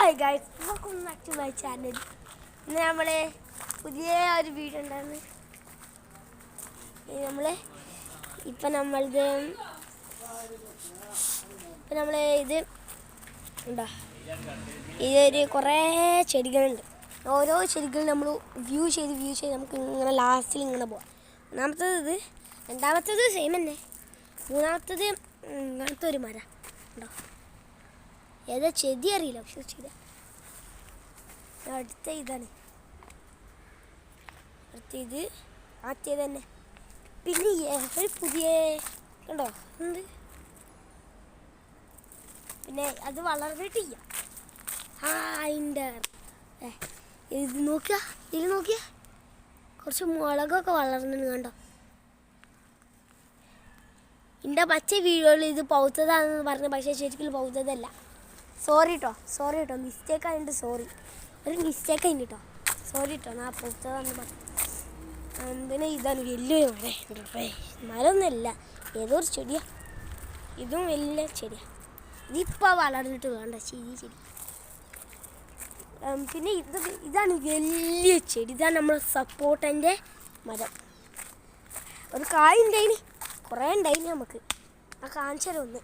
Hi guys, welcome back to my channel. ഇന്ന് നമ്മൾ പുതിയ ഒരു വീഡിയോ ഉണ്ടായിരുന്നു. ഇപ്പം നമ്മൾ ഇത് ഉണ്ടോ, ഇതൊരു കുറേ ചെടികളുണ്ട്. ഓരോ ചെടികളും നമ്മൾ വ്യൂ ചെയ്ത് നമുക്ക് ഇങ്ങനെ ലാസ്റ്റിൽ ഇങ്ങനെ പോവാം. ഒന്നാമത്തേത് രണ്ടാമത്തേത് സെയിം തന്നെ. മൂന്നാമത്തേത് ഇങ്ങനത്തെ ഒരു മരം ഉണ്ടോ, ഏതാ ചെടി അറിയില്ല, പക്ഷെ ചെടി അടുത്ത ഇതാണ്. അടുത്തത് ആദ്യത് തന്നെ. പിന്നെ ഒരു പുതിയ കണ്ടോ എന്ത്, പിന്നെ അത് വളർന്നിട്ടില്ല. അതിൻ്റെ ഇത് നോക്കിയാ, ഇതിൽ നോക്കിയാ കുറച്ച് മുളകൊക്കെ വളർന്നു കണ്ടോ. എൻ്റെ പച്ച വീഡിയോയിൽ ഇത് പൗത്തതാണെന്ന് പറഞ്ഞു, പക്ഷേ ശരിക്കും പൗത്തതല്ല. സോറി കേട്ടോ മിസ്റ്റേക്ക് ആയിട്ട് സോറി, ഒരു മിസ്റ്റേക്ക് ആയിട്ട് കേട്ടോ, സോറി കേട്ടോ. ഞാൻ പൗത്തതാന്ന് പറഞ്ഞു. പിന്നെ ഇതാണ് വലിയൊരു മരമൊന്നുമല്ല, ഏതോ ഒരു ചെടിയാണ്. ഇതും വലിയ ചെടിയാണ്. ഇതിപ്പോൾ വളർന്നിട്ട് വേണ്ട ചെടി. പിന്നെ ഇതാണ് വലിയ ചെടി. ഇതാണ് നമ്മുടെ സപ്പോർട്ടൻ്റെ മരം. ഒരു കായ് ഉണ്ടായിന്, കുറേ ഉണ്ടായിന്. നമുക്ക് ആ കാണിച്ചാൽ ഒന്ന്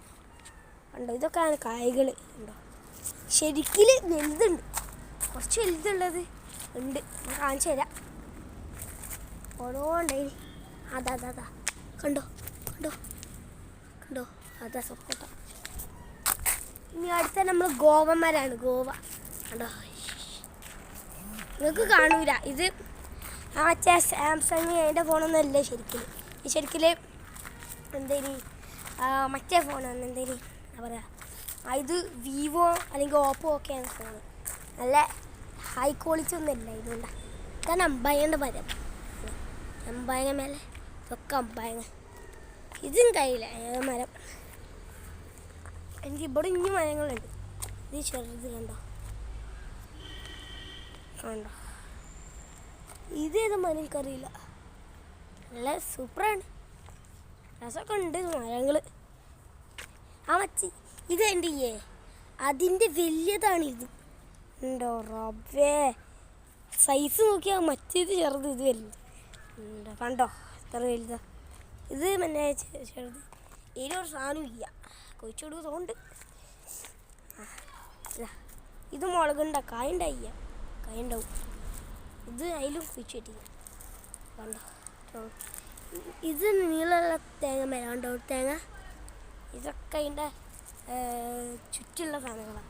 ഉണ്ടോ, ഇതൊക്കെയാണ് കായ്കൾ ഉണ്ടോ. ശരിക്കും വലുതുണ്ട്, കുറച്ച് വലുതുള്ളത് ഉണ്ട്. ഞാൻ കാണിച്ചു തരാം. ഓരോ ഉണ്ടായിന്. അതാ കണ്ടോ അതാ സപ്പോർട്ട. ഇനി അടുത്ത നമ്മൾ ഗോവന്മാരാണ്. ഗോവ കണ്ടോ, നിങ്ങൾക്ക് കാണൂല. ഇത് മറ്റേ സാംസങ് അതിൻ്റെ ഫോണൊന്നുമല്ല ശരിക്കും. ഈ ശരിക്കും എന്തേനി മറ്റേ ഫോണാണ്. എന്തേനി എന്താ പറയുക, ഇത് വിവോ അല്ലെങ്കിൽ ഓപ്പോ ഒക്കെയാണ് ഫോണ്. നല്ല ഹൈ ക്വാളിറ്റി ഒന്നുമില്ല. ഇതുകൊണ്ടാണ്. ഇതാണ് അമ്പായൻ്റെ മരം. അമ്പായങ്ങ മേലെ ഇതൊക്കെ അമ്പായങ്ങ. ഇതും കയ്യില്ല മരം. എനിക്ക് ഇവിടെ ഇനി മരങ്ങളുണ്ട്. ഇത് ചെറുത് കണ്ടോ. ഇതേത് മരം എനിക്കറിയില്ല. നല്ല സൂപ്പറാണ്, രസമൊക്കെ ഉണ്ട് മരങ്ങൾ. മച്ചി ഇത് കണ്ടില്ലേ, അതിൻ്റെ വലിയതാണ് ഇത് ഉണ്ടോ. റബ്ബേ, സൈസ് നോക്കിയാൽ മറ്റേത് ചെറുത്, ഇത് വലുത് ഉണ്ടോ. കണ്ടോ എത്ര വലുതാ ഇത്. പിന്നെ ചെറുത് ഇതിലൊരു സാധനം ഇല്ല, കൊഴിച്ചു കൊടുക്കുന്നുണ്ട്. ഇത് മുളകുണ്ട, കായുണ്ടായില്ല, കായുണ്ടാവും. ഇത് അതിലും കുഴിച്ചു കിട്ടില്ല. കണ്ടോ, ഇത് നീളമുള്ള തേങ്ങ മരം കണ്ടോ. തേങ്ങ ഇതൊക്കെ അതിൻ്റെ ചുറ്റുള്ള സാധനങ്ങളാണ്.